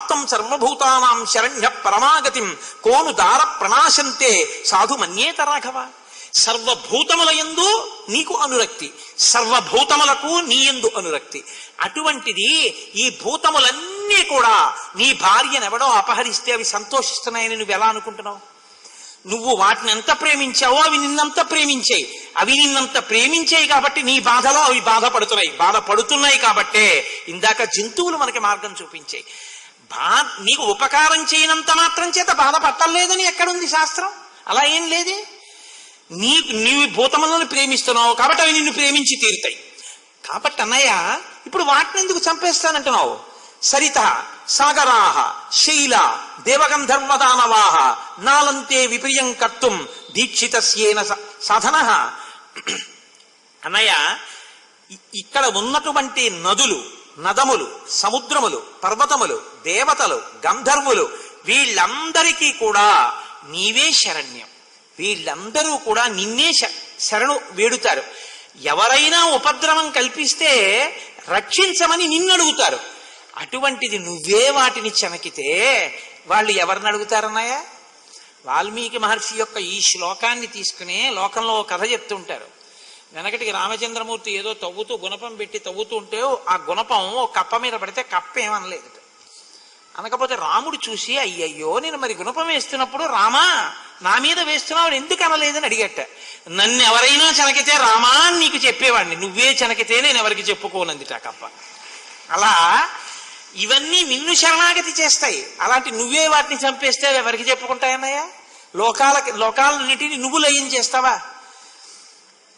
సర్వభూతానాం శరణ్య పరమాగతిం కోను దార ప్రణాశంతే సాధు మన్యేత రాఘవ. సర్వభూతములయందు నీకు అనురక్తి, సర్వభూతములకు నీ యందు అనురక్తి. అటువంటిది ఈ భూతములన్నీ కూడా నీ భార్యనెవడో అపహరిస్తే అవి సంతోషిస్తున్నాయని నువ్వు ఎలా అనుకుంటున్నావు? నువ్వు వాటిని ఎంత ప్రేమించావో అవి నిన్నంత ప్రేమించాయి. అవి నిన్నంత ప్రేమించాయి కాబట్టి నీ బాధలో అవి బాధపడుతున్నాయి కాబట్టే ఇందాక జంతువులు మనకి మార్గం చూపించాయి. నీకు ఉపకారం చేయనంత మాత్రం చేత బాధపట్టలేదని ఎక్కడుంది శాస్త్రం? అలా ఏం లేదే. నీవు భూతములను ప్రేమిస్తున్నావు కాబట్టి అవి నిన్ను ప్రేమించి తీరుతాయి. కాబట్టి అన్నయ్య ఇప్పుడు వాటిని ఎందుకు చంపేస్తానంటున్నావు? సరిత సాగరాహ శైల దేవగంధర్వదానవాహ నాలంతే విప్రియం కర్తుం దీక్షితస్యేన సాధన. అన్నయ్య ఇక్కడ ఉన్నటువంటి నదులు, నదములు, సముద్రములు, పర్వతములు, దేవతలు, గంధర్వులు వీళ్ళందరికీ కూడా నీవే శరణ్యం. వీళ్ళందరూ కూడా నిన్నే శరణు వేడుతారు. ఎవరైనా ఉపద్రవం కల్పిస్తే రక్షించమని నిన్ను అడుగుతారు. అటువంటిది నువ్వే వాటిని చెనకితే వాళ్ళు ఎవరిని అడుగుతారన్నాయ? వాల్మీకి మహర్షి యొక్క ఈ శ్లోకాన్ని తీసుకుని లోకంలో కథ చెప్తుంటారు. వెనకటికి రామచంద్రమూర్తి ఏదో తవ్వుతూ గుణపం పెట్టి తవ్వుతూ ఉంటే ఆ గుణపం ఓ కప్ప మీద పడితే కప్ప ఏమనలేదు. అనకపోతే రాముడు చూసి అయ్యయ్యో నేను మరి గుణపం వేస్తున్నప్పుడు రామా నా మీద వేస్తున్నావు ఎందుకు అనలేదని అడిగట. నన్ను ఎవరైనా చెనకితే రామా నీకు చెప్పేవాడిని, నువ్వే చెనకితే నేను ఎవరికి చెప్పుకోనందిట కప్ప. అలా ఇవన్నీ నిన్ను శరణాగతి చేస్తాయి. అలాంటి నువ్వే వాటిని చంపేస్తే ఎవరికి చెప్పుకుంటాయన్నయ్య? లోకాలన్నిటిని నువ్వు లయం చేస్తావా?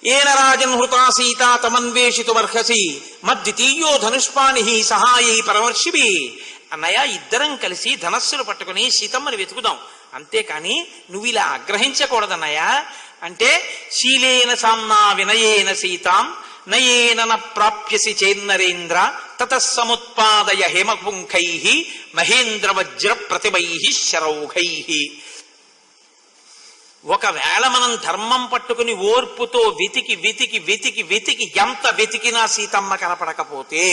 ఏన రాజన్ హృతా సీత తమన్వేషితుమర్హసి మద్వితీయో ధనుష్పాణి సహాయై పరమర్షిభి. అన్నయ్య ఇద్దరం కలిసి ధనస్సులు పట్టుకుని సీతమ్మని వెతుకుదాం, అంతేకాని నువ్వు ఇలా ఆగ్రహించకూడదన్నయ్య. అంటే శీలేన సామ్నా వినయేన సీతాం నయేన ప్రాప్యసి చేన్నరేంద్ర తతస్సముత్పాదయ హేమపుంఖై మహేంద్ర వజ్ర ప్రతిభై శరౌఘై. ఒకవేళ మనం ధర్మం పట్టుకుని ఓర్పుతో వెతికి వెతికి వెతికి వెతికి ఎంత వెతికినా సీతమ్మ కనపడకపోతే,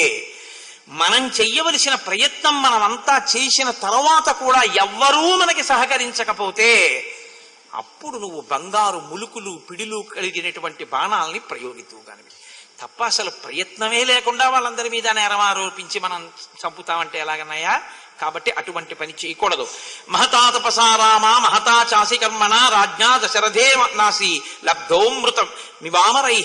మనం చెయ్యవలసిన ప్రయత్నం మనమంతా చేసిన తర్వాత కూడా ఎవ్వరూ మనకి సహకరించకపోతే అప్పుడు నువ్వు బంగారు ములుకులు పిడులు కలిగినటువంటి బాణాలని ప్రయోగితువుగానివి తప్ప అసలు ప్రయత్నమే లేకుండా వాళ్ళందరి మీద నేరం ఆరోపించి మనం చంపుతామంటే ఎలాగన్నాయా? కాబట్టి అటువంటి పని చేయకూడదు. మహతా తపసారామ మహతా చాసి కర్మణ రాజ్ఞా దశరథే నాసి లబ్ధోమృతం మివామరై.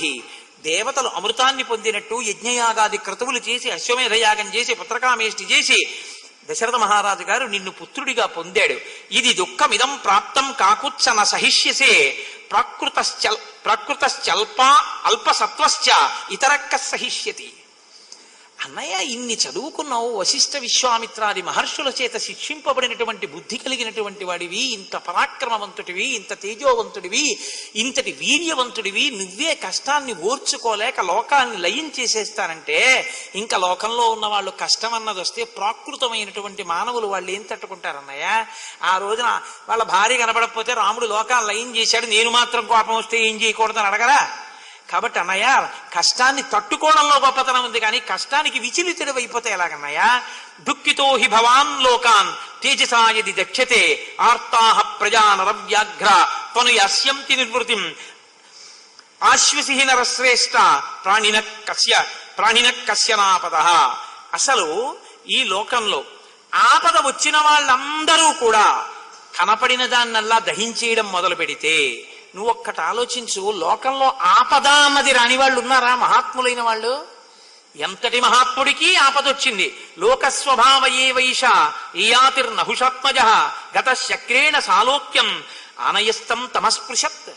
దేవతలు అమృతాన్ని పొందినట్టు యజ్ఞయాగాది క్రతువులు చేసి అశ్వమేధయాగం చేసి పుత్రకామేష్టి చేసి దశరథ మహారాజు గారు నిన్ను పుత్రుడిగా పొందాడు. ఇది దుఃఖమిదం ప్రాప్తం కాకుత్సన సహిష్యసే ప్రకృతశ్చల్ప అల్పసత్వశ్చ ఇతరక్క సహిష్యతి. అన్నయ్య ఇన్ని చదువుకున్నావు, వశిష్ఠ విశ్వామిత్రాది మహర్షుల చేత శిక్షింపబడినటువంటి బుద్ధి కలిగినటువంటి వాడివి, ఇంత పరాక్రమవంతుడివి, ఇంత తేజోవంతుడివి, ఇంతటి వీర్యవంతుడివి, నువ్వే కష్టాన్ని ఓర్చుకోలేక లోకాన్ని లయం చేసేస్తానంటే ఇంకా లోకంలో ఉన్న వాళ్ళు కష్టం అన్నది వస్తే ప్రాకృతమైనటువంటి మానవులు వాళ్ళు ఏం తట్టుకుంటారన్నయ్య? ఆ రోజున వాళ్ళ భార్య కనబడకపోతే రాముడు లోకాన్ని లయం చేశాడు, నేను మాత్రం కోపం వస్తే ఏం చేయకూడదని అడగరా? కాబట్టి అన్నయ్య కష్టాన్ని తట్టుకోవడంలో గొప్పతనం ఉంది, కానీ కష్టానికి విచలితుడు అయిపోతే ఎలాగన్నయ్యా? దుఃఖితో హి భవాన్ లోకాన్ తేజసాయది దక్షతే ఆర్తాహ ప్రజానరవ్యాఘ్ర త్వనుయాస్యంతి నిర్వృతిం ఆశ్వసి నరశ్రేష్ట ప్రాణిన కశ్యనాపద. అసలు ఈ లోకంలో ఆపద వచ్చిన వాళ్ళందరూ కూడా కనపడిన దాన్నల్లా దహించేయడం మొదలు పెడితే నువ్వు ఒక్కటి ఆలోచించు, లోకంలో ఆపద అన్నది రాని వాళ్ళు ఉన్నారా? మహాత్ములైన వాళ్ళు. ఎంతటి మహాత్ముడికి ఆపదొచ్చింది. లోకస్వభావయే వైష ఏయాతిర్నహుషాత్మజ గత శక్రేణ సాలోక్యం ఆనయస్తం తమస్పృశత్.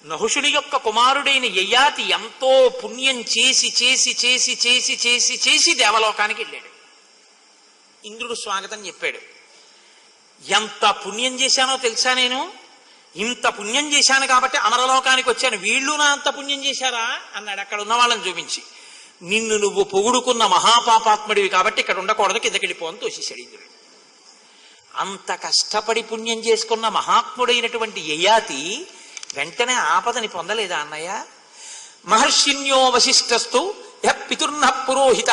నహుషుడి యొక్క కుమారుడైన యయాతి ఎంతో పుణ్యం చేసి చేసి చేసి చేసి చేసి చేసి దేవలోకానికి వెళ్ళాడు. ఇంద్రుడు స్వాగతం చెప్పాడు. ఎంత పుణ్యం చేశానో తెలుసా, నేను ఇంత పుణ్యం చేశాను కాబట్టి అమరలోకానికి వచ్చాను, వీళ్ళు నా అంత పుణ్యం చేశారా అన్నాడు అక్కడ ఉన్న వాళ్ళని చూపించి. నిన్ను నువ్వు పొగుడుకున్న మహాపాపాత్ముడివి కాబట్టి ఇక్కడ ఉండకూడదు, కిందకి వెళ్ళిపోని తోసేశాడు ఇంద్రుడు. అంత కష్టపడి పుణ్యం చేసుకున్న మహాత్ముడైనటువంటి యయాతి వెంటనే ఆపదని పొందలేదా అన్నయ్య? మహర్షిన్యో వశిష్ఠస్తు పితుర్న పురోహిత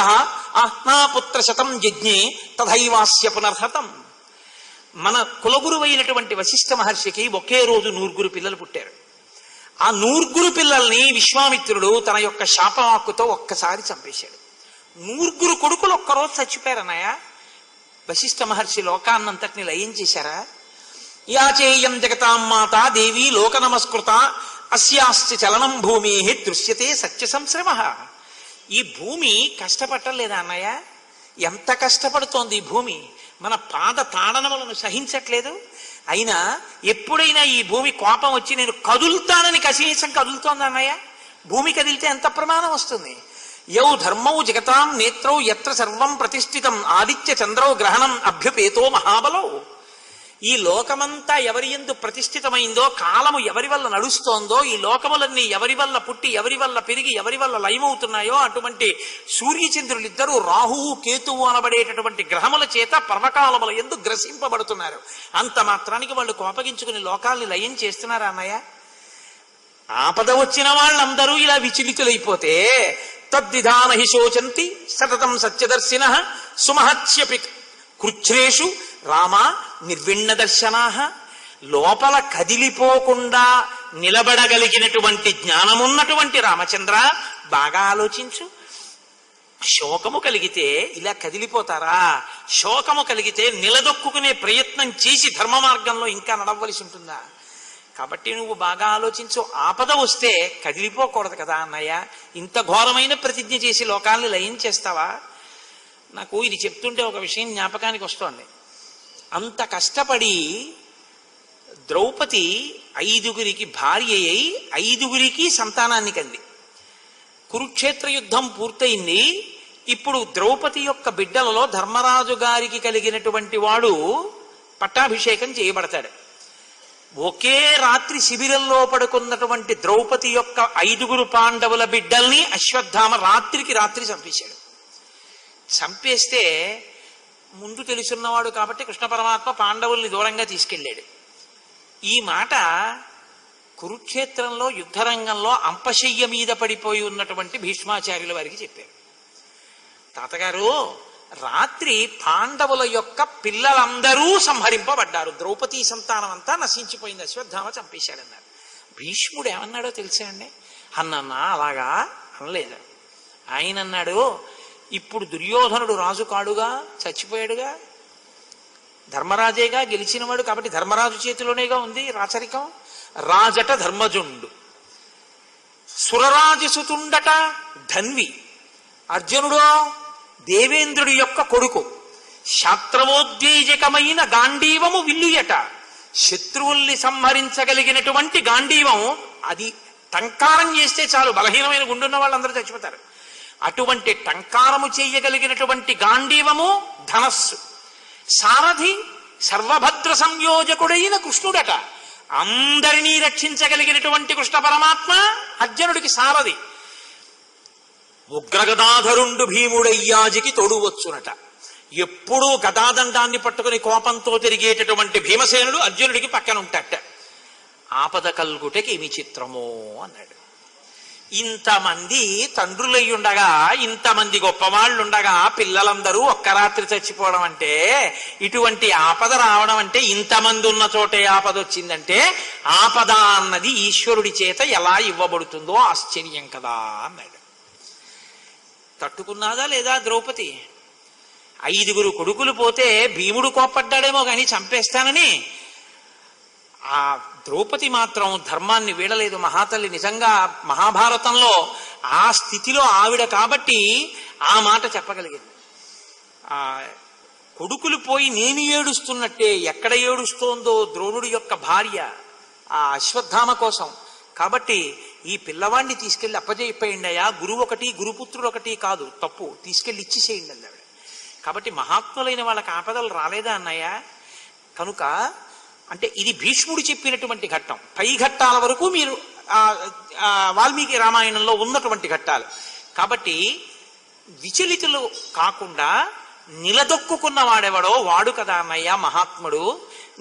ఆహ్నాపుత్ర శతం యజ్ఞే తథైవాస్య పునర్హతం. మన కులగురువైనటువంటి వశిష్ఠ మహర్షికి ఒకే రోజు 9 పిల్లలు పుట్టారు. ఆ 9 పిల్లల్ని విశ్వామిత్రుడు తన యొక్క శాపవాక్కుతో ఒక్కసారి చంపేశాడు. 9 కొడుకులు ఒక్కరోజు చచ్చిపోయారన్నయ్య. వశిష్ఠ మహర్షి లోకాన్నంతటిని లయం చేశారా? యాచేయం జగతాం మాత దేవి లోక నమస్కృత అస్యాస్య చలనం భూమి దృశ్యతే సత్య సంశ్రమ. ఈ భూమి కష్టపట్టలేదా అన్నయ్య? ఎంత కష్టపడుతోంది ఈ భూమి, మన పాద తాడనములను సహించట్లేదు. అయినా ఎప్పుడైనా ఈ భూమి కోపం వచ్చి నేను కదులుతానని కనీసం కదులుతోంది అన్నయ్య? భూమి కదిలితే ఎంత ప్రమాదం వస్తుంది. యౌ ధర్మౌ జగతాం నేత్రౌ యత్ర సర్వం ప్రతిష్ఠితం ఆదిత్య చంద్రౌ గ్రహణం అభ్యుపేతో మహాబలో. ఈ లోకమంతా ఎవరి యందు ప్రతిష్ఠితమైందో, కాలము ఎవరి వల్ల నడుస్తోందో, ఈ లోకములన్నీ ఎవరి వల్ల పుట్టి ఎవరి వల్ల పెరిగి ఎవరి వల్ల లయమవుతున్నాయో అటువంటి సూర్యచంద్రులిద్దరూ రాహువు కేతువు అనబడేటటువంటి గ్రహముల చేత పర్వకాలముల యందు గ్రసింపబడుతున్నారు. అంత మాత్రానికి వాళ్ళు కోపగించుకుని లోకాల్ని లయం చేస్తున్నారా అన్నయ్య? ఆపద వచ్చిన వాళ్ళందరూ ఇలా విచలితులైపోతే తద్విధాన హి శోచంతి సతతం సత్యదర్శిన సుమహత్స్యపి కృచ్ఛ్రేషు రామ నిర్విణ్ణ దర్శనా. లోపల కదిలిపోకుండా నిలబడగలిగినటువంటి జ్ఞానమున్నటువంటి రామచంద్ర బాగా ఆలోచించు. శోకము కలిగితే ఇలా కదిలిపోతారా? శోకము కలిగితే నిలదొక్కునే ప్రయత్నం చేసి ధర్మ మార్గంలో ఇంకా నడవలసి ఉంటుందా? కాబట్టి నువ్వు బాగా ఆలోచించు. ఆపద వస్తే కదిలిపోకూడదు కదా అన్నయ్య. ఇంత ఘోరమైన ప్రతిజ్ఞ చేసి లోకాల్ని లయం చేస్తావా? నాకు ఇది చెప్తుంటే ఒక విషయం జ్ఞాపకానికి వస్తోంది. అంత కష్టపడి ద్రౌపది 5గురికి భార్య అయి 5గురికి సంతానాన్ని కంది. కురుక్షేత్ర యుద్ధం పూర్తయింది. ఇప్పుడు ద్రౌపది యొక్క బిడ్డలలో ధర్మరాజు గారికి కలిగినటువంటి వాడు పట్టాభిషేకం చేయబడతాడు. ఒకే రాత్రి శిబిరంలో పడుకున్నటువంటి ద్రౌపది యొక్క 5గురు పాండవుల బిడ్డల్ని అశ్వత్థామ రాత్రికి రాత్రి చంపేశాడు. చంపేస్తే ముందు తెలుసున్నవాడు కాబట్టి కృష్ణ పరమాత్మ పాండవుల్ని దూరంగా తీసుకెళ్ళాడు. ఈ మాట కురుక్షేత్రంలో యుద్ధరంగంలో అంపశయ్య మీద పడిపోయి ఉన్నటువంటి భీష్మాచార్యుల వారికి చెప్పారు. తాతగారు, రాత్రి పాండవుల యొక్క పిల్లలందరూ సంహరింపబడ్డారు, ద్రౌపదీ సంతానం అంతా నశించిపోయింది, అశ్వత్థామ చంపేశాడన్నారు. భీష్ముడు ఏమన్నాడో తెలుసా అండి? అన్నన్నా అలాగా అనలేదు. ఆయన అన్నాడు, ఇప్పుడు దుర్యోధనుడు రాజు కాడుగా, చచ్చిపోయాడుగా, ధర్మరాజేగా గెలిచినవాడు, కాబట్టి ధర్మరాజు చేతిలోనేగా ఉంది రాచరికం. రాజట ధర్మజుండు, సురరాజసుతుండట ధన్వి, అర్జునుడో దేవేంద్రుడి యొక్క కొడుకు, శాస్త్రవోద్వేజకమైన గాంధీవము విల్లుయట, శత్రువుల్ని సంహరించగలిగినటువంటి గాంధీవం, అది టంకారం చేస్తే చాలు బలహీనమైన గుండున్న వాళ్ళందరూ చచ్చిపోతారు. అటువంటి టంకారము చేయగలిగినటువంటి గాంధీవము ధనస్సు, సారథి సర్వభద్ర సంయోజకుడైన కృష్ణుడట, అందరినీ రక్షించగలిగినటువంటి కృష్ణ పరమాత్మ అర్జునుడికి సారథి. ఉగ్రగదాధరుండు భీముడయ్యాజికి తోడువచ్చునట. ఎప్పుడూ గదాదండాన్ని పట్టుకుని కోపంతో తిరిగేటటువంటి భీమసేనుడు అర్జునుడికి పక్కన ఉంటాట. ఆపద కల్గుటకి ఏమి చిత్రమో అన్నాడు. ఇంతమంది తండ్రులయ్యుండగా, ఇంతమంది గొప్పవాళ్ళుండగా పిల్లలందరూ ఒక్క రాత్రి చచ్చిపోవడం అంటే, ఇటువంటి ఆపద రావడం అంటే, ఇంతమంది ఉన్న చోటే ఆపద వచ్చిందంటే, ఆపద అన్నది ఈశ్వరుడి చేత ఎలా ఇవ్వబడుతుందో ఆశ్చర్యం కదా అన్నాడు. తట్టుకున్నాదా లేదా ద్రౌపది? 5గురు కొడుకులు పోతే భీముడు కోప్పడ్డాడేమో గాని చంపేస్తానని, ఆ ద్రౌపది మాత్రం ధర్మాన్ని వీడలేదు. మహాతల్లి నిజంగా మహాభారతంలో ఆ స్థితిలో ఆవిడ కాబట్టి ఆ మాట చెప్పగలిగింది. ఆ కొడుకులు పోయి నేను ఏడుస్తున్నట్టే ఎక్కడ ఏడుస్తోందో ద్రోణుడి యొక్క భార్య ఆ అశ్వత్థామ కోసం. కాబట్టి ఈ పిల్లవాడిని తీసుకెళ్లి అప్పజెప్పేయండి అయ్యా, గురువు ఒకటి గురుపుత్రుడు ఒకటి కాదు, తప్పు, తీసుకెళ్లి ఇచ్చిసేయండి అన్నాడు. కాబట్టి మహాత్ములైన వాళ్ళకి ఆపదలు రాలేదా అన్నయ్య? కనుక అంటే ఇది భీష్ముడు చెప్పినటువంటి ఘట్టం. పై ఘట్టాల వరకు మీరు వాల్మీకి రామాయణంలో ఉన్నటువంటి ఘట్టాలు. కాబట్టి విచలితులు కాకుండా నిలదొక్కున్న వాడెవడో వాడు కదా అన్నయ్య మహాత్ముడు.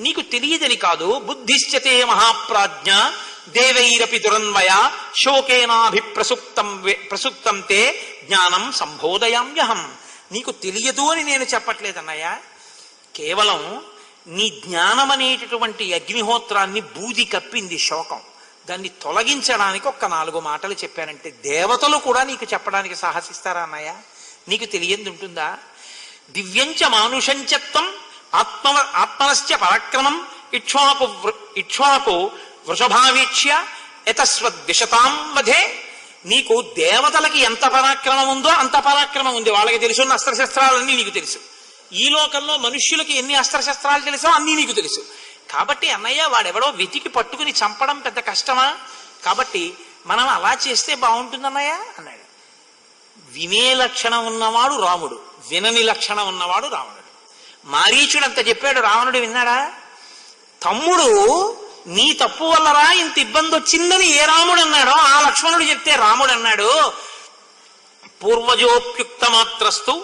నీకు తెలియదని కాదు, బుద్ధిశ్చతే మహాప్రాజ్ఞ దేవైరపి దురన్వయ శోకేనాభి ప్రసుప్తం తే జ్ఞానం సంబోధయామ్యహం. నీకు తెలియదు అని నేను చెప్పట్లేదన్నయ్య, కేవలం నీ జ్ఞానం అనేటటువంటి అగ్నిహోత్రాన్ని బూది కప్పింది శోకం. దాన్ని తొలగించడానికి ఒక్క 4 మాటలు చెప్పానంటే దేవతలు కూడా నీకు చెప్పడానికి సాహసిస్తారా అన్నయ్య? నీకు తెలియంది ఉంటుందా? దివ్యంచ మానుషంచత్వం ఆత్మనశ్చ పరాక్రమం ఇక్ష్వాకు వృషభావీక్ష్య యతస్వద్విషతాం వధే. నీకు దేవతలకి ఎంత పరాక్రమం ఉందో అంత పరాక్రమం ఉంది. వాళ్ళకి తెలుసున్న అస్త్రశస్త్రాలన్నీ నీకు తెలుసు. ఈ లోకంలో మనుష్యులకి ఎన్ని అస్త్రశస్త్రాలు తెలుసో అన్నీ నీకు తెలుసు. కాబట్టి అన్నయ్య, వాడెవడో వెతికి పట్టుకుని చంపడం పెద్ద కష్టమా? కాబట్టి మనం అలా చేస్తే బాగుంటుందన్నయ్య అన్నాడు. వినే లక్షణం ఉన్నవాడు రాముడు, వినని లక్షణం ఉన్నవాడు రావణుడు. మారీచుడు అంత చెప్పాడు, రావణుడు విన్నాడా? తమ్ముడు నీ తప్పు వల్లరా ఇంత ఇబ్బంది వచ్చిందని ఏ రాముడు అన్నాడో ఆ లక్ష్మణుడు చెప్తే రాముడు అన్నాడు, పూర్వజోప్యుక్త మాత్రస్తు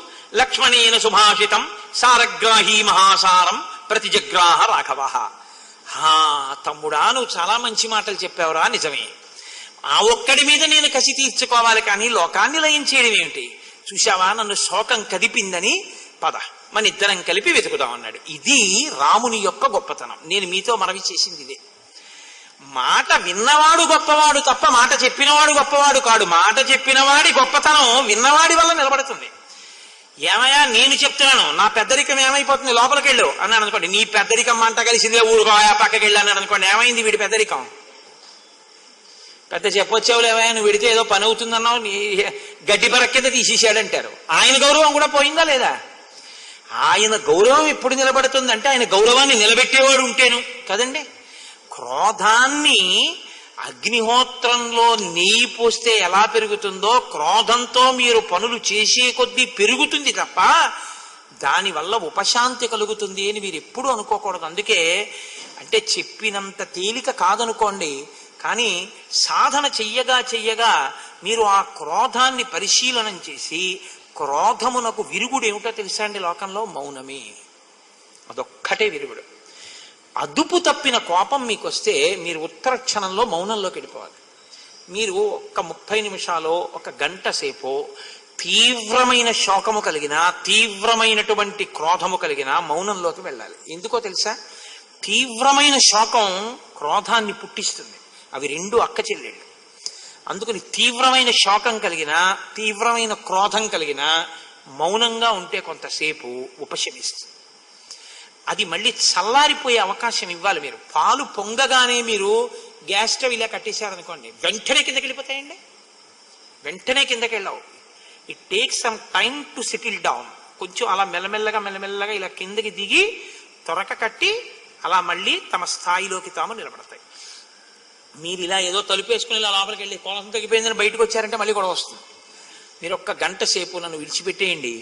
లక్ష్మణేన సుభాషితం సారగ్రాహీ మహాసారం ప్రతిజగ్రాహ రాఘవ. తమ్ముడా, నువ్వు చాలా మంచి మాటలు చెప్పావురా, నిజమే. ఆ ఒక్కడి మీద నేను కసి తీర్చుకోవాలి, కానీ లోకాన్ని లయం చేయడం ఏమిటి? చూశావా, నన్ను శోకం కదిపిందని, పద మన ఇద్దరం కలిపి వెతుకుదాం అన్నాడు. ఇది రాముని యొక్క గొప్పతనం. నేను మీతో మనవి చేసింది ఇదే. మాట విన్నవాడు గొప్పవాడు తప్ప మాట చెప్పినవాడు గొప్పవాడు కాడు. మాట చెప్పినవాడి గొప్పతనం విన్నవాడి వల్ల నిలబడుతుంది. ఏమయ్యా, నేను చెప్తున్నాను, నా పెద్దరికం ఏమైపోతుంది, లోపలికి వెళ్ళు అన్నాడు అనుకోండి. నీ పెద్దరికం మంట కలిసిందే, ఊరుకోయా పక్కకి వెళ్ళి అన్నాడు అనుకోండి. ఏమైంది వీడి పెద్దరికం? పెద్ద చెప్పొచ్చావులు, ఏమయ్యా నువ్వు విడితే ఏదో పని అవుతుందన్నావు, నీ గడ్డి పరక్ కింద తీసేసాడంటారు. ఆయన గౌరవం కూడా పోయిందా లేదా? ఆయన గౌరవం ఎప్పుడు నిలబడుతుందంటే ఆయన గౌరవాన్ని నిలబెట్టేవాడు ఉంటేను కదండి. క్రోధాన్ని అగ్నిహోత్రంలో నెయ్యి పోస్తే ఎలా పెరుగుతుందో క్రోధంతో మీరు పనులు చేసే కొద్దీ పెరుగుతుంది తప్ప దానివల్ల ఉపశాంతి కలుగుతుంది అని మీరు ఎప్పుడు అనుకోకూడదు. అందుకే అంటే చెప్పినంత తేలిక కాదనుకోండి, కానీ సాధన చెయ్యగా మీరు ఆ క్రోధాన్ని పరిశీలనం చేసి క్రోధమునకు విరుగుడు ఏమిటో తెలుసా అండి? లోకంలో మౌనమే, అదొక్కటే విరుగుడు. అదుపు తప్పిన కోపం మీకు వస్తే మీరు ఉత్తర క్షణంలో మౌనంలోకి వెళ్ళిపోవాలి. మీరు ఒక్క 30 నిమిషాలు, ఒక గంట సేపు తీవ్రమైన శోకము కలిగిన, తీవ్రమైనటువంటి క్రోధము కలిగిన మౌనంలోకి వెళ్ళాలి. ఎందుకో తెలుసా? తీవ్రమైన శోకం క్రోధాన్ని పుట్టిస్తుంది. అవి 2 అక్క చెల్లెళ్ళు. అందుకని తీవ్రమైన శోకం కలిగిన, తీవ్రమైన క్రోధం కలిగిన మౌనంగా ఉంటే కొంతసేపు ఉపశమిస్తుంది. అది మళ్ళీ చల్లారిపోయే అవకాశం ఇవ్వాలి. మీరు పాలు పొంగగానే మీరు గ్యాస్ స్టవ్ ఇలా కట్టేశారనుకోండి, వెంటనే కిందకి వెళ్ళిపోతాయండి. వెంటనే కిందకి వెళ్ళావు. It takes some time to settle down. కొంచెం అలా మెల్లమెల్లగా ఇలా కిందకి దిగి త్వరక కట్టి అలా మళ్ళీ తమ స్థాయిలోకి తాము నిలబడతాయి. మీరు ఇలా ఏదో తలుపేసుకుని ఇలా లోపలికి వెళ్ళి కోలం తగ్గిపోయిందని బయటకు వచ్చారంటే మళ్ళీ కూడా వస్తుంది. మీరు ఒక్క గంట సేపు నన్ను విడిచిపెట్టేయండి,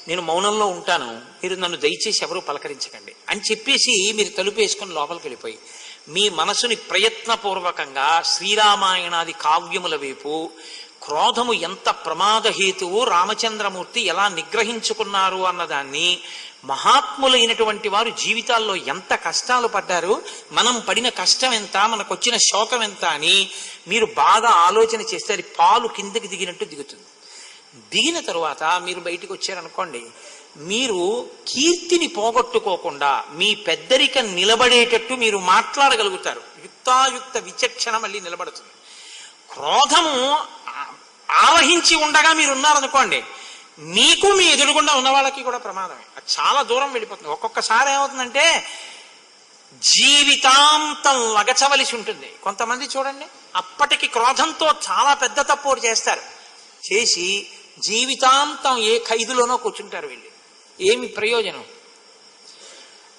నేను మౌనంలో ఉంటాను, మీరు నన్ను దయచేసి ఎవరూ పలకరించకండి అని చెప్పేసి మీరు తలుపు వేసుకుని లోపలికి వెళ్ళిపోయి మీ మనసుని ప్రయత్నపూర్వకంగా శ్రీరామాయణాది కావ్యముల వైపు క్రోధము ఎంత ప్రమాదహేతువు, రామచంద్రమూర్తి ఎలా నిగ్రహించుకున్నారు అన్నదాన్ని, మహాత్ములైనటువంటి వారు జీవితాల్లో ఎంత కష్టాలు పడ్డారు, మనం పడిన కష్టం ఎంత, మనకు వచ్చిన శోకం ఎంత అని మీరు బాగా ఆలోచన చేస్తే అది పాలు కిందకి దిగినట్టు దిగుతుంది. దిగిన తరువాత మీరు బయటికి వచ్చారనుకోండి, మీరు కీర్తిని పోగొట్టుకోకుండా మీ పెద్దరికం నిలబడేటట్టు మీరు మాట్లాడగలుగుతారు. యుక్తాయుక్త విచక్షణ మళ్ళీ నిలబడుతుంది. క్రోధము ఆవహించి ఉండగా మీరు ఉన్నారనుకోండి, మీకు మీ ఎదురుగుండా ఉన్న వాళ్ళకి కూడా ప్రమాదమే. అది చాలా దూరం వెళ్ళిపోతుంది. ఒక్కొక్కసారి ఏమవుతుందంటే జీవితాంతం లగచవలసి ఉంటుంది. కొంతమంది చూడండి, అప్పటికి క్రోధంతో చాలా పెద్ద తప్పు చేస్తారు, చేసి జీవితాంతం ఏ ఖైదులోనో కూర్చుంటారు. వెళ్ళి ఏమి ప్రయోజనం?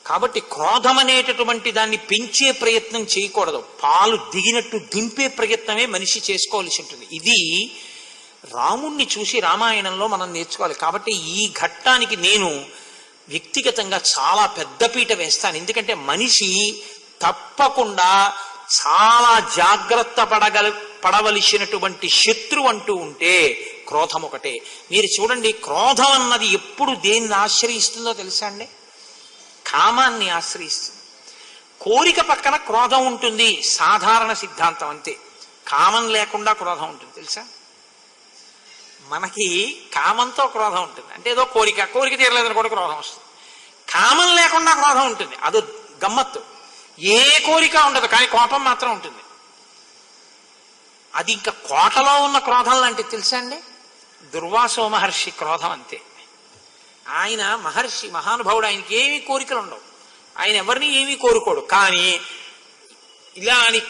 కాబట్టి క్రోధం అనేటటువంటి దాన్ని పెంచే ప్రయత్నం చేయకూడదు. పాలు దిగినట్టు దింపే ప్రయత్నమే మనిషి చేసుకోవాల్సి ఉంటుంది. ఇది రాముణ్ణి చూసి రామాయణంలో మనం నేర్చుకోవాలి. కాబట్టి ఈ ఘట్టానికి నేను వ్యక్తిగతంగా చాలా పెద్దపీట వేస్తాను. ఎందుకంటే మనిషి తప్పకుండా చాలా జాగ్రత్త పడవలసినటువంటి శత్రువు అంటూ ఉంటే క్రోధం ఒకటే. మీరు చూడండి, క్రోధం అన్నది ఎప్పుడు దేన్ని ఆశ్రయిస్తుందో తెలుసా అండి? కామాన్ని ఆశ్రయిస్తుంది. కోరిక పక్కన క్రోధం ఉంటుంది, సాధారణ సిద్ధాంతం అంతే. కామం లేకుండా క్రోధం ఉంటుంది తెలుసా? మనకి కామంతో క్రోధం ఉంటుంది, అంటే ఏదో కోరిక తీరలేదని కూడా క్రోధం వస్తుంది. కామం లేకుండా క్రోధం ఉంటుంది, అదో గమ్మత్తు. ఏ కోరిక ఉండదు కానీ కోపం మాత్రం ఉంటుంది. అది ఇంకా కోటలో ఉన్న క్రోధం లాంటిది తెలుసా అండి? దుర్వాసో మహర్షి క్రోధం అంతే. ఆయన మహర్షి మహానుభావుడు, ఆయనకి ఏమీ కోరికలు ఉండవు, ఆయన ఎవరిని ఏమీ కోరుకోడు. కానీ ఇలా అని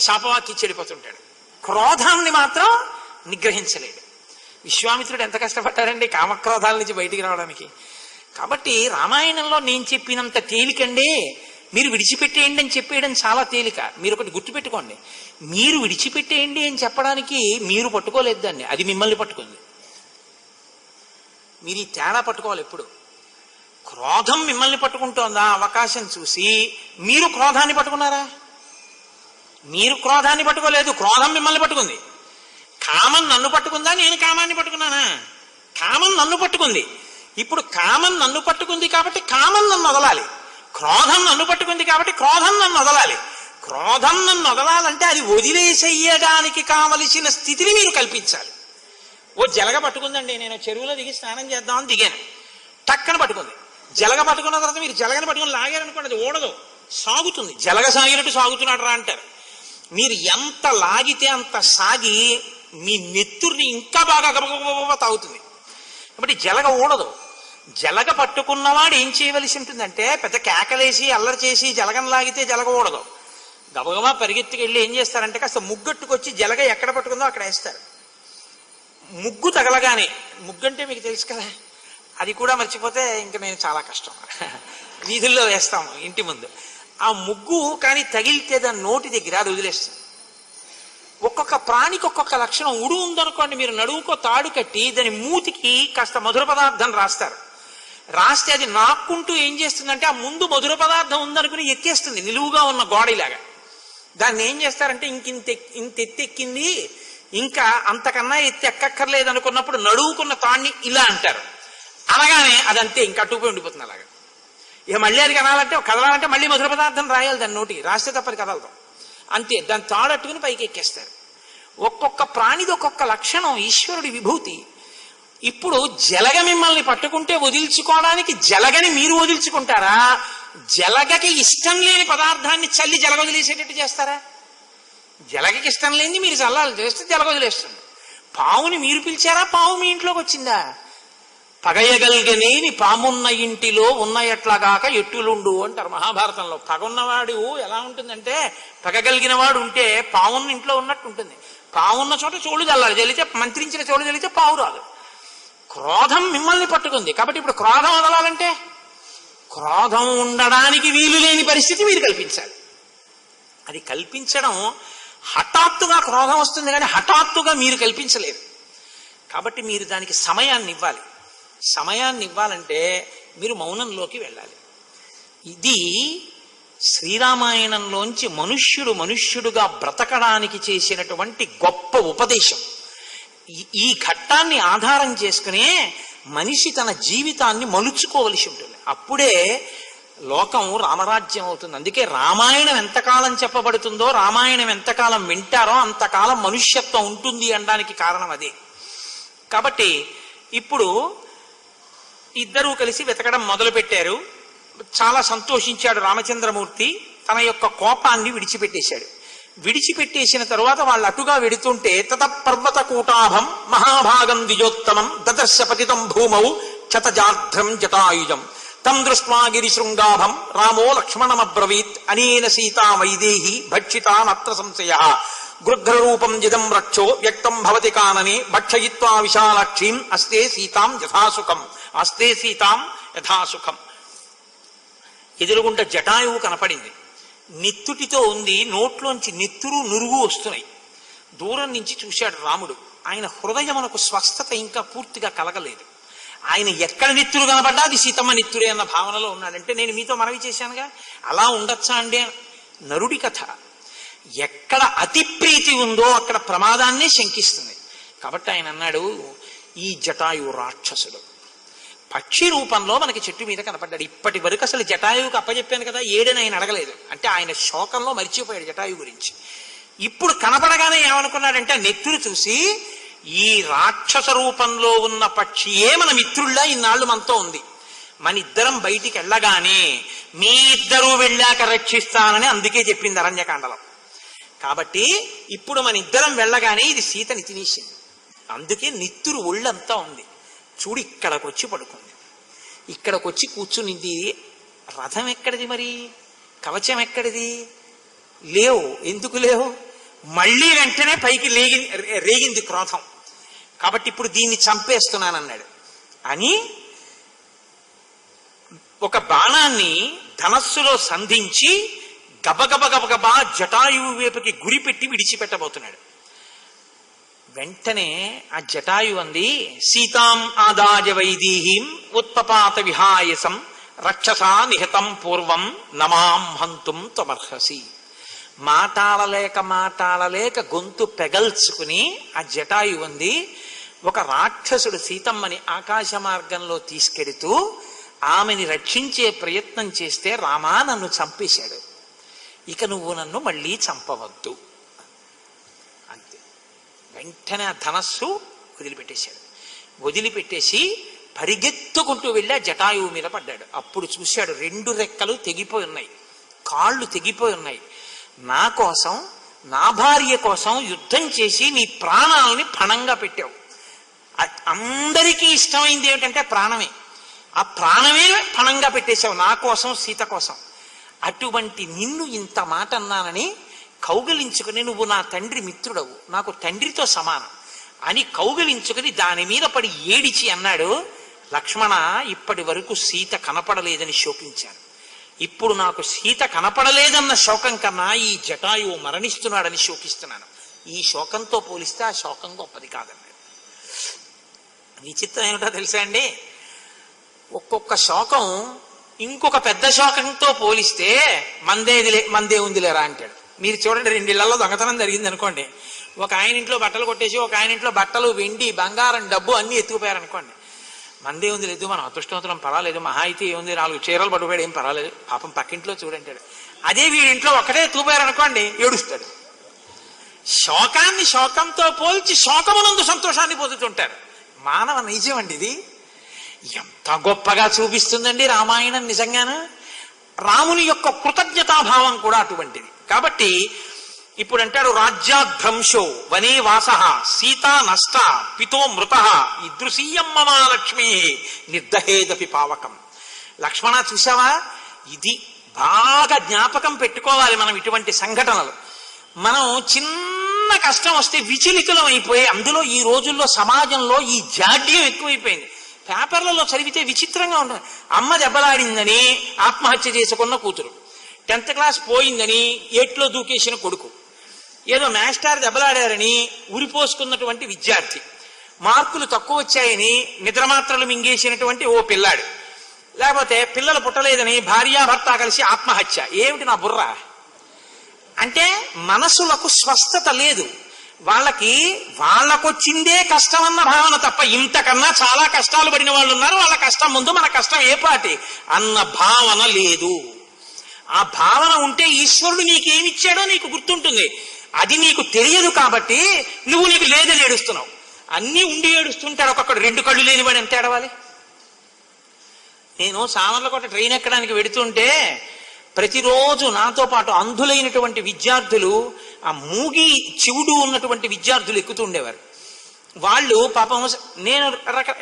శాపవాక్కి చెడిపోతుంటాడు. క్రోధాన్ని మాత్రం నిగ్రహించలేడు. విశ్వామిత్రుడు ఎంత కష్టపడ్డారండి కామక్రోధాల నుంచి బయటికి రావడానికి. కాబట్టి రామాయణంలో నేను చెప్పినంత తేలికండి మీరు విడిచిపెట్టేయండి అని చెప్పేయడం చాలా తేలిక. మీరు ఒకటి గుర్తుపెట్టుకోండి, మీరు విడిచిపెట్టేయండి అని చెప్పడానికి మీరు పట్టుకోలేదు దాన్ని, అది మిమ్మల్ని పట్టుకుంది. మీరు ఈ తేడా పట్టుకోవాలి ఎప్పుడు. క్రోధం మిమ్మల్ని పట్టుకుంటోందా అవకాశం చూసి మీరు క్రోధాన్ని పట్టుకున్నారా? మీరు క్రోధాన్ని పట్టుకోలేదు, క్రోధం మిమ్మల్ని పట్టుకుంది. కామం నన్ను పట్టుకుందా, నేను కామాన్ని పట్టుకున్నానా? కామం నన్ను పట్టుకుంది. ఇప్పుడు కామం నన్ను పట్టుకుంది కాబట్టి కామం నన్ను వదలాలి. క్రోధం నన్ను పట్టుకుంది కాబట్టి క్రోధం నన్ను వదలాలి. క్రోధం నన్ను వదలాలంటే అది వదిలేసేయడానికి కావలసిన స్థితిని మీరు కల్పించాలి. ఓ జలగ పట్టుకుందండి, నేను చెరువులో దిగి స్నానం చేద్దామని దిగాను, టక్కన పట్టుకుంది. జలగ పట్టుకున్న తర్వాత మీరు జలగని పట్టుకుని లాగారనుకోండి, అది ఓడదు, సాగుతుంది. జలగ సాగినట్టు సాగుతున్నాడు రా అంటారు. మీరు ఎంత లాగితే అంత సాగి మీ నెత్తుర్ని ఇంకా బాగా గబగబ తాగుతుంది. కాబట్టి జలగ ఓడదు. జలగ పట్టుకున్నవాడు ఏం చేయవలసి ఉంటుందంటే పెద్ద కేకలేసి అల్లరి చేసి జలగను లాగితే జలగ ఓడదు. గబగబా పరిగెత్తుకెళ్ళి ఏం చేస్తారంటే కాస్త ముగ్గట్టుకొచ్చి జలగ ఎక్కడ పట్టుకుందో అక్కడ వేస్తారు. ముగ్గు తగలగానే, ముగ్గు అంటే మీకు తెలుసు కదా, అది కూడా మర్చిపోతే ఇంకా నేను చాలా కష్టం. వీధుల్లో వేస్తాము ఇంటి ముందు. ఆ ముగ్గు కానీ తగిలితే దాని నోటి దగ్గర అది వదిలేస్తుంది. ఒక్కొక్క ప్రాణికి ఒక్కొక్క లక్షణం. ఉడు ఉందనుకోండి, మీరు నడువుకో తాడు కట్టి దాని మూతికి కాస్త మధుర పదార్థం రాస్తారు. రాస్తే అది నాక్కుంటూ ఏం చేస్తుందంటే ఆ ముందు మధుర పదార్థం ఉందనుకుని ఎక్కేస్తుంది నిలువుగా ఉన్న గోడలాగా. దాన్ని ఏం చేస్తారంటే ఇంత ఎత్తెక్కింది, ఇంకా అంతకన్నా ఎత్తి ఎక్కక్కర్లేదు అనుకున్నప్పుడు నడువుకున్న తాడిని ఇలా అంటారు. అనగానే అదంతే ఇంకా అట్టుకుపోయి ఉండిపోతుంది అలాగా. ఇక మళ్ళీ అది కదలాలంటే మళ్ళీ మధుర పదార్థం రాయాలి దాని నోటికి, రాస్తే తప్పది కదలదు. అంతే, దాన్ని తాడట్టుకుని పైకి ఎక్కేస్తారు. ఒక్కొక్క ప్రాణిది ఒక్కొక్క లక్షణం, ఈశ్వరుడి విభూతి. ఇప్పుడు జలగ మిమ్మల్ని పట్టుకుంటే వదిల్చుకోవడానికి జలగని మీరు వదిల్చుకుంటారా? జలగకి ఇష్టం లేని పదార్థాన్ని చల్లి జలగ వదిలేసేటట్టు చేస్తారా? జలగకి ఇష్టం లేని మీరు చల్లాలి చేస్తే జలగ వదిలేస్తుంది. పావుని మీరు పిలిచారా? పావు మీ ఇంట్లోకి వచ్చిందా? పగయగలిగనేని పామున్న ఇంటిలో ఉన్న ఎట్లాగాక ఎట్టులుండు అంటారు మహాభారతంలో. పగున్నవాడు ఎలా ఉంటుందంటే, పగగలిగిన వాడు ఉంటే పావున్న ఇంట్లో ఉన్నట్టు ఉంటుంది. పావున్న చోట చోళ్ళు చల్లాలి, చల్లితే మంత్రించిన చోళ్ళు చల్లితే పావు రాదు. క్రోధం మిమ్మల్ని పట్టుకుంది కాబట్టి ఇప్పుడు క్రోధం వదలాలంటే క్రోధం ఉండడానికి వీలు లేని పరిస్థితి మీరు కల్పించాలి. అది కల్పించడం హఠాత్తుగా క్రోధం వస్తుంది కానీ హఠాత్తుగా మీరు కల్పించలేరు. కాబట్టి మీరు దానికి సమయాన్ని ఇవ్వాలి. సమయాన్ని ఇవ్వాలంటే మీరు మౌనంలోకి వెళ్ళాలి. ఇది శ్రీరామాయణంలోంచి మనుష్యుడుగా బ్రతకడానికి చేసినటువంటి గొప్ప ఉపదేశం. ఈ ఘట్టాన్ని ఆధారం చేసుకునే మనిషి తన జీవితాన్ని మలుచుకోవలసి ఉంటుంది. అప్పుడే లోకం రామరాజ్యం అవుతుంది. అందుకే రామాయణం ఎంతకాలం చెప్పబడుతుందో, రామాయణం ఎంతకాలం వింటారో అంతకాలం మనుష్యత్వం ఉంటుంది అనడానికి కారణం అదే. కాబట్టి ఇప్పుడు ఇద్దరూ కలిసి వెతకడం మొదలు పెట్టారు. చాలా సంతోషించాడు రామచంద్రమూర్తి. తన యొక్క కోపాన్ని విడిచిపెట్టేశాడు. విడిచిపెట్టేసిన తరువాత వాళ్ళు అటుగా వెడుతుంటే తత పర్వత కూటాభం మహాభాగం ద్విజోత్తమం దదర్శ పతితం భూమౌ క్షతజార్ధ్రం జటాయుజం తం దృష్ట్వా గిరిశృంగాభం రామో లక్ష్మణమబ్రవీత్ అనేన సీతా వైదేహి భక్షితానత్ర సంశయః గృగ్రరూపం జిదం రక్షో వ్యక్తం భవతి కాననే భక్షయిత్వా విశాలాక్షీం అస్తే సీతాం యథాసుఖం అస్తే సీతాం యథాసుఖం. ఎదురుగుంట జటాయువు కనపడింది. నెత్తుటితో ఉంది, నోట్లోంచి నెత్తురు నురుగు వస్తున్నాయి. దూరం నుంచి చూశాడు రాముడు. ఆయన హృదయమునకు స్వస్థత ఇంకా పూర్తిగా కలగలేదు. ఆయన ఎక్కడ నెత్తురు కనబడ్డా అది సీతమ్మ నెత్తురే అన్న భావనలో ఉన్నాడంటే నేను మీతో మనవి చేశానుగా, అలా ఉండొచ్చా అండి? నరుడి కథ. ఎక్కడ అతి ప్రీతి ఉందో అక్కడ ప్రమాదాన్నే శంకిస్తుంది. కాబట్టి ఆయన అన్నాడు, ఈ జటాయు రాక్షసుడు పక్షి రూపంలో మనకి చెట్టు మీద కనపడ్డాడు. ఇప్పటి వరకు అసలు జటాయువుకి అప్పచెప్పాను కదా, ఏడని ఆయన అడగలేదు. అంటే ఆయన శోకంలో మరిచిపోయాడు జటాయువు గురించి. ఇప్పుడు కనపడగానే ఏమనుకున్నాడంటే నెత్తురు చూసి, ఈ రాక్షస రూపంలో ఉన్న పక్షియే మన మిత్రుల్లా ఇన్నాళ్ళు మనతో ఉంది, మన ఇద్దరం బయటికి వెళ్ళగానే మీ ఇద్దరూ వెళ్ళాక రక్షిస్తానని అందుకే చెప్పింది అరణ్యకాండలో. కాబట్టి ఇప్పుడు మన ఇద్దరం వెళ్ళగానే ఇది సీతని తినేసింది. అందుకే నెత్తురు ఒళ్ళంతా ఉంది. చూడు ఇక్కడికి వచ్చి పడుకుంది, ఇక్కడికి వచ్చి కూర్చునింది. రథం ఎక్కడిది మరి, కవచం ఎక్కడిది? లేవు. ఎందుకు లేవు? మళ్ళీ వెంటనే పైకి రేగింది క్రోధం. కాబట్టి ఇప్పుడు దీన్ని చంపేస్తున్నానన్నాడు అని ఒక బాణాన్ని ధనస్సులో సంధించి గబగబగబగబా జటాయువు వైపుకి గురిపెట్టి విడిచిపెట్టబోతున్నాడు. వెంటనే ఆ జటాయు అంది, సీతాం ఆదాయ వైదీహీం ఉత్పపాత విహాయసం రక్షసా నిహతం పూర్వం నమాం హంతుం త్వమర్హసి. మాటాడలేక గొంతు పెగల్చుకుని ఆ జటాయు అంది, ఒక రాక్షసుడు సీతమ్మని ఆకాశ మార్గంలో తీసుకెడుతూ ఆమెని రక్షించే ప్రయత్నం చేస్తే రామా నన్ను చంపేశాడు, ఇక నువ్వు నన్ను మళ్ళీ చంపవద్దు అంతే. వెంటనే ఆ ధనస్సు వదిలిపెట్టేశాడు. వదిలిపెట్టేసి పరిగెత్తుకుంటూ వెళ్ళి ఆ జటాయువు మీద పడ్డాడు. అప్పుడు చూశాడు, 2 రెక్కలు తెగిపోయి ఉన్నాయి, కాళ్ళు తెగిపోయి ఉన్నాయి. నా కోసం, నా భార్య కోసం యుద్ధం చేసి నీ ప్రాణాలని పణంగా పెట్టావు. అందరికీ ఇష్టమైంది ఏమిటంటే ప్రాణమే. ఆ ప్రాణమే పణంగా పెట్టేశావు నా కోసం, సీత కోసం. అటువంటి నిన్ను ఇంత మాట అన్నానని కౌగలించుకుని, నువ్వు నా తండ్రి మిత్రుడవు, నాకు తండ్రితో సమానం అని కౌగలించుకుని దాని మీద పడి ఏడిచి అన్నాడు, లక్ష్మణ ఇప్పటి వరకు సీత కనపడలేదని శోకించాను, ఇప్పుడు నాకు సీత కనపడలేదన్న శోకం కన్నా ఈ జటాయువు మరణిస్తున్నాడని శోకిస్తున్నాను. ఈ శోకంతో పోలిస్తే ఆ శోకం గొప్పది కాదన్నాడు. విచిత్రం ఏమిటో తెలుసా అండి, ఒక్కొక్క శోకం ఇంకొక పెద్ద శోకంతో పోలిస్తే మందే ఉందిలేరా అంటాడు. మీరు చూడండి, 2 ఇళ్లలో దొంగతనం జరిగింది అనుకోండి, ఒక ఆయన ఇంట్లో బట్టలు కొట్టేసి ఒక ఆయన ఇంట్లో బట్టలు, వెండి, బంగారం, డబ్బు అన్ని ఎత్తుకుపోయారు అనుకోండి. మందే ఉంది లేదు, మనం అదృష్టవంతులం, పర్వాలేదు, మహా అయితే ఏముంది 4 చీరలు పట్టుకుపోయాడు, ఏం పర్వాలేదు, పాపం పక్కింట్లో చూడంటాడు. అదే వీడింట్లో ఒకటే ఎత్తుకుపోయారు అనుకోండి, ఏడుస్తాడు. శోకాన్ని శోకంతో పోల్చి శోకమునందు సంతోషాన్ని పొందుతుంటారు. మానవ నైజం అండి ఇది. ఎంత గొప్పగా చూపిస్తుందండి రామాయణం నిజంగాను. రాముని యొక్క కృతజ్ఞతాభావం కూడా అటువంటిది. కాబట్టి ఇప్పుడు అంటాడు, రాజ్యాధ్వంసో వనే వాస సీతా నష్ట పితో మృత ఇదృశీయం మమాలక్ష్మీ నిర్దహేదపి పావకం. లక్ష్మణ చూసావా, ఇది బాగా జ్ఞాపకం పెట్టుకోవాలి మనం. ఇటువంటి సంఘటనలు మనం చిన్న కష్టం వస్తే విచలితులం అయిపోయి, అందులో ఈ రోజుల్లో సమాజంలో ఈ జాడ్యం ఎక్కువైపోయింది. పేపర్లలో చదివితే విచిత్రంగా ఉంటుంది. అమ్మ దెబ్బలాడిందని ఆత్మహత్య చేసుకున్న కూతురు, 10th క్లాస్ పోయిందని ఏట్లో దూకేసిన కొడుకు, ఏదో మాస్టర్ దెబ్బలాడారని ఉరిపోసుకున్నటువంటి విద్యార్థి, మార్కులు తక్కువ వచ్చాయని నిద్రమాత్రలు మింగేసినటువంటి ఓ పిల్లాడు, లేకపోతే పిల్లలు పుట్టలేదని భార్యాభర్త కలిసి ఆత్మహత్య. ఏమిటి నా బుర్ర అంటే, మనసులకు స్వస్థత లేదు. వాళ్ళకొచ్చిందే కష్టం అన్న భావన తప్ప, ఇంతకన్నా చాలా కష్టాలు పడిన వాళ్ళు ఉన్నారు, వాళ్ళ కష్టం ముందు మన కష్టం ఏ పాటి అన్న భావన లేదు. ఆ భావన ఉంటే ఈశ్వరుడు నీకేమిచ్చాడో నీకు గుర్తుంటుంది. అది నీకు తెలియదు కాబట్టి నువ్వు నీకు లేదని ఏడుస్తున్నావు. అన్నీ ఉండి ఏడుస్తుంటాడు. ఒక్కొక్కడు 2 కళ్ళు లేనివాడు ఎంత ఏడవాలి. నేను సామర్లకోట ట్రైన్ ఎక్కడానికి వెడుతుంటే ప్రతిరోజు నాతో పాటు అంధులైనటువంటి విద్యార్థులు, ఆ మూగి చెవుడు ఉన్నటువంటి విద్యార్థులు ఎక్కుతూ ఉండేవారు. వాళ్ళు పాపం, నేను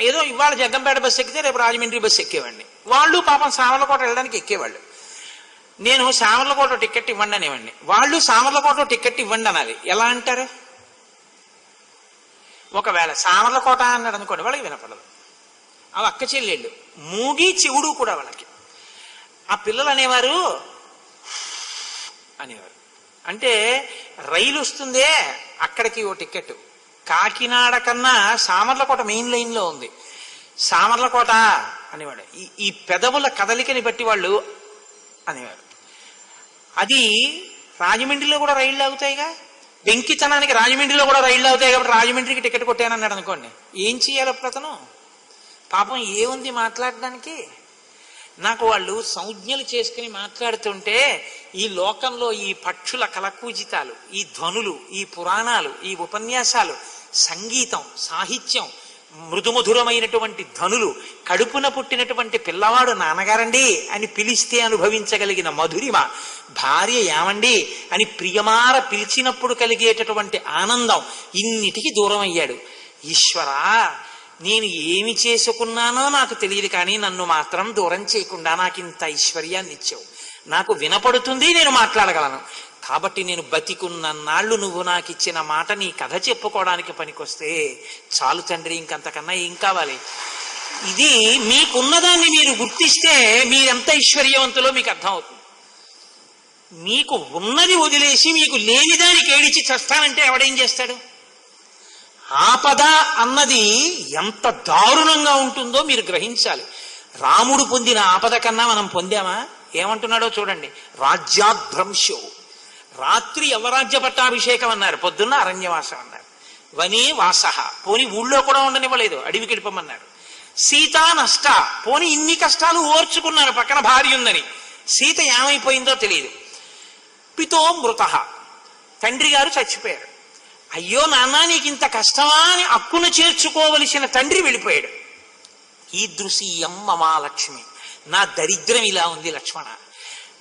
ఏదో ఇవాళ జగ్గంపేట బస్సు ఎక్కితే రేపు రాజమండ్రి బస్సు ఎక్కేవాడిని, వాళ్ళు పాపం సామర్లకోట వెళ్ళడానికి ఎక్కేవాళ్ళు. నేను సామర్లకోట టికెట్ ఇవ్వండి అనేవాడిని, వాళ్ళు సామర్లకోట టికెట్ ఇవ్వండి అనాలి. ఎలా అంటారు? ఒకవేళ సామర్లకోట అన్నాడు అనుకోండి, వాళ్ళకి వినపడదు. అవి అక్క చెల్లెళ్ళు, మూగి చెవుడు కూడా వాళ్ళకి. ఆ పిల్లలు అనేవారు అంటే రైలు వస్తుందే అక్కడికి ఓ టికెట్, కాకినాడ కన్నా సామర్లకోట మెయిన్ లైన్లో ఉంది, సామర్లకోట అనేవాడు. ఈ పెదవుల కదలికని బట్టి వాళ్ళు అనేవారు. అది రాజమండ్రిలో కూడా రైళ్ళు అవుతాయిగా, వెంకితనానికి రాజమండ్రిలో కూడా రైళ్ళు అవుతాయి కాబట్టి రాజమండ్రికి టికెట్ కొట్టానన్నాడు అనుకోండి, ఏం చెయ్యాలి అప్పుడు అతను? పాపం ఏముంది మాట్లాడడానికి? నాకు వాళ్ళు సంజ్ఞలు చేసుకుని మాట్లాడుతుంటే ఈ లోకంలో ఈ పక్షుల కలకూజితాలు, ఈ ధ్వనులు, ఈ పురాణాలు, ఈ ఉపన్యాసాలు, సంగీతం, సాహిత్యం, మృదుమధురమైనటువంటి ధనులు, కడుపున పుట్టినటువంటి పిల్లవాడు నాన్నగారండి అని పిలిస్తే అనుభవించగలిగిన మధురిమ, భార్య ఏమండి అని ప్రియమార పిలిచినప్పుడు కలిగేటటువంటి ఆనందం, ఇన్నిటికి దూరం అయ్యాడు. ఈశ్వరా, నేను ఏమి చేసుకున్నానో నాకు తెలియదు, కానీ నన్ను మాత్రం దూరం చేయకుండా నాకు ఇంత ఐశ్వర్యాన్ని ఇచ్చావు. నాకు వినపడుతుంది, నేను మాట్లాడగలను. కాబట్టి నేను బతికున్న నాళ్ళు నువ్వు నాకు ఇచ్చిన మాట నీ కథ చెప్పుకోవడానికి పనికొస్తే చాలు తండ్రి, ఇంకంతకన్నా ఏం కావాలి? ఇది మీకున్నదాన్ని మీరు గుర్తిస్తే మీరెంత ఐశ్వర్యవంతులో మీకు అర్థం అవుతుంది. మీకు ఉన్నది వదిలేసి మీకు లేని దానికి ఏడిచి చస్తానంటే ఎవడేం చేస్తాడు? ఆపద అన్నది ఎంత దారుణంగా ఉంటుందో మీరు గ్రహించాలి. రాముడు పొందిన ఆపద కన్నా మనం పొందామా? ఏమంటున్నాడో చూడండి. రాజ్యాద్భ్రంశో, రాత్రి యవరాజ్య పట్టాభిషేకం అన్నారు, పొద్దున్న అరణ్యవాసం అన్నారు. వనే వాసహ, పోని ఊళ్ళో కూడా ఉండనివ్వలేదు, అడవికి వెళ్ళిపోమన్నారు. సీతా నష్ట, పోని ఇన్ని కష్టాలు ఓర్చుకున్నారు, పక్కన భార్య ఉందని. సీత ఏమైపోయిందో తెలియదు. పితో మృత, తండ్రి గారు చచ్చిపోయారు. అయ్యో నాన్న నీకు ఇంత కష్టమా అని అక్కును చేర్చుకోవలసిన తండ్రి వెళ్ళిపోయాడు. ఈదృశీయం మమాలక్ష్మి, నా దరిద్రం ఇలా ఉంది లక్ష్మణ.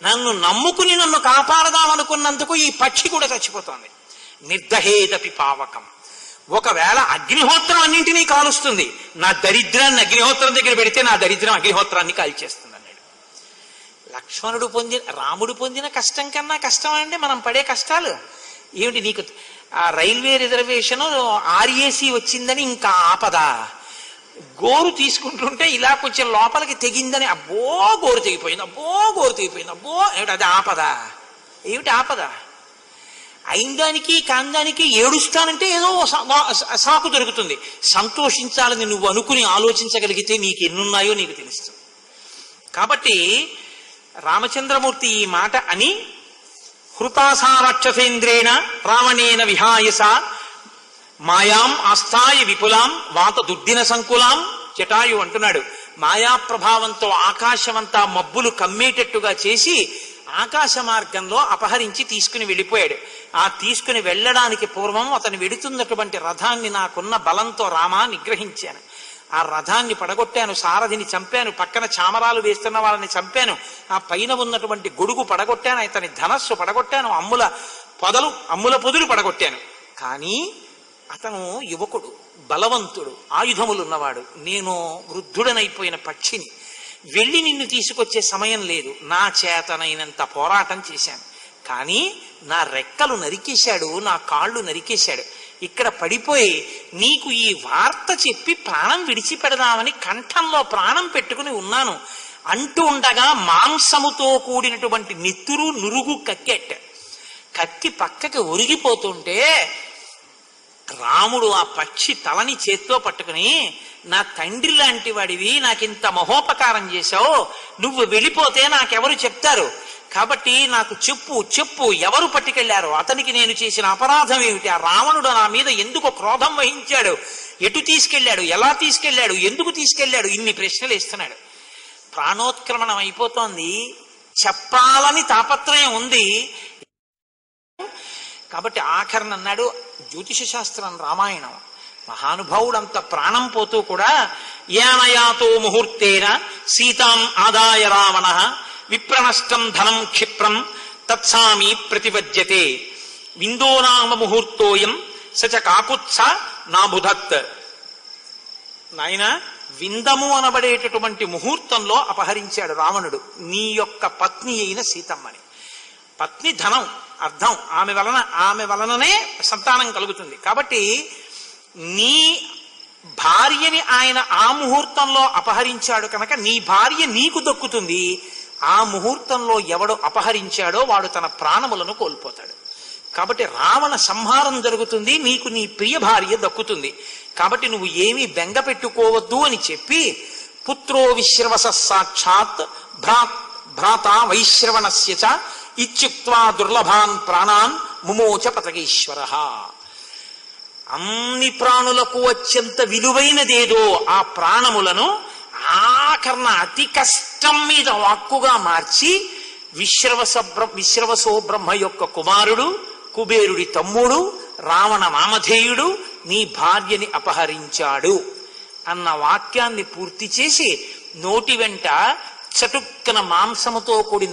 నన్ను నమ్ముకుని నన్ను కాపాడదామనుకున్నందుకు ఈ పక్షి కూడా చచ్చిపోతోంది. నిర్దహేదపి పావకం, ఒకవేళ అగ్నిహోత్రం అన్నింటినీ కాలుస్తుంది, నా దరిద్రాన్ని అగ్నిహోత్రం దగ్గర పెడితే నా దరిద్రం అగ్నిహోత్రాన్ని కాల్చేస్తుంది అన్నాడు. రాముడు పొందిన కష్టం కన్నా కష్టం అండి మనం పడే కష్టాలు ఏమిటి? నీకు ఆ రైల్వే రిజర్వేషన్ ఆర్ఏసీ వచ్చిందని ఇంకా ఆపద, గోరు తీసుకుంటుంటే ఇలా కొంచెం లోపలికి తెగిందని అబ్బో గోరు తెగిపోయింది, అబ్బో గోరు తెగిపోయింది, అబ్బో ఏమిటి అది ఆపద? ఏమిటి ఆపద? అయిందానికి కాందానికి ఏడుస్తానంటే ఏదో సాకు దొరుకుతుంది. సంతోషించాలని నువ్వు అనుకుని ఆలోచించగలిగితే నీకు ఎన్నున్నాయో నీకు తెలుస్తుంది. కాబట్టి రామచంద్రమూర్తి ఈ మాట అని హృతాసా రాక్షసేంద్రేణ రావణేన విహాయస మాయాం ఆస్థాయ విపులాం వాత దుర్దిన సంకులాం జటాయు అంటున్నాడు. మాయా ప్రభావంతో ఆకాశమంతా మబ్బులు కమ్మేటట్టుగా చేసి ఆకాశ మార్గంలో అపహరించి తీసుకుని వెళ్ళిపోయాడు. ఆ తీసుకుని వెళ్ళడానికి పూర్వం అతను వెడుతున్నటువంటి రథాన్ని నాకున్న బలంతో రామా నిగ్రహించాను. ఆ రథాన్ని పడగొట్టాను, సారథిని చంపాను, పక్కన చామరాలు వేస్తున్న వాళ్ళని చంపాను, ఆ పైన ఉన్నటువంటి గొడుగు పడగొట్టాను, అతని ధనస్సు పడగొట్టాను, అమ్ముల పొదులు పడగొట్టాను. కానీ అతను యువకుడు, బలవంతుడు, ఆయుధములున్నవాడు. నేను వృద్ధుడనైపోయిన పక్షిని, వెళ్ళి నిన్ను తీసుకొచ్చే సమయం లేదు. నా చేతనైనంత పోరాటం చేశాను, కానీ నా రెక్కలు నరికేశాడు, నా కాళ్ళు నరికేశాడు. ఇక్కడ పడిపోయి నీకు ఈ వార్త చెప్పి ప్రాణం విడిచిపెడదామని కంఠంలో ప్రాణం పెట్టుకుని ఉన్నాను అంటూ ఉండగా మాంసముతో కూడినటువంటి నెత్తురు నురుగు కక్కి పక్కకి ఒరిగిపోతుంటే రాముడు ఆ పక్షి తలని చేత్తో పట్టుకుని, నా తండ్రి లాంటి వాడివి, నాకింత మహోపకారం చేశావు, నువ్వు వెళ్ళిపోతే నాకెవరు చెప్తారు? కాబట్టి నాకు చెప్పు ఎవరు పట్టుకెళ్లారు? అతనికి నేను చేసిన అపరాధం ఏమిటి? ఆ రావణుడు నా మీద ఎందుకు క్రోధం వహించాడు? ఎటు తీసుకెళ్లాడు? ఎలా తీసుకెళ్లాడు? ఎందుకు తీసుకెళ్లాడు? ఇన్ని ప్రశ్నలు ఇస్తున్నాడు. ప్రాణోత్క్రమణం అయిపోతోంది, చెప్పాలని తాపత్రయం ఉంది. కాబట్టి ఆఖరణ అన్నాడు, జ్యోతిష శాస్త్రం రామాయణం, మహానుభావుడంత ప్రాణం పోతూ కూడా యానయాతో ముహూర్తేన సీతాం ఆదాయ రావణ విప్రణష్టం ధనం క్షిప్రం తత్సామి ప్రతివజ్యతే విందోనామ ముహూర్తోయం సచ కాకుత్స నాబుధత్. నాయన, విందము అనబడేటటువంటి ముహూర్తంలో అపహరించాడు రావణుడు నీ యొక్క పత్ని అయిన సీతమ్మని. పత్ని ధనం అర్థం, ఆమె వలననే సంతానం కలుగుతుంది. కాబట్టి నీ భార్యని ఆయన ఆ ముహూర్తంలో అపహరించాడు కనుక నీ భార్య నీకు దక్కుతుంది. ఆ ముహూర్తంలో ఎవడు అపహరించాడో వాడు తన ప్రాణములను కోల్పోతాడు. కాబట్టి రావణ సంహారం జరుగుతుంది, నీకు నీ ప్రియ భార్య దక్కుతుంది. కాబట్టి నువ్వు ఏమీ బెంగ పెట్టుకోవద్దు అని చెప్పి, పుత్రో విశ్రవస సాక్షాత్ భ్రాత వైశ్రవణస్య చ ఇత్యుక్త్వా దుర్లభాన్ ప్రాణాన్ ముమోచ పతగేశ్వర. అన్ని ప్రాణులకు అత్యంత విలువైనదేదో ఆ ప్రాణములను ఆఖరణ అతి కష్టం మీద వాక్కుగా మార్చి విశ్రవసో బ్రహ్మ యొక్క కుమారుడు, కుబేరుడి తమ్ముడు, రావణ నామధేయుడు నీ భార్యని అపహరించాడు అన్న వాక్యాన్ని పూర్తి చేసి నోటి వెంట చటుక్కన మాంసముతో కూడిన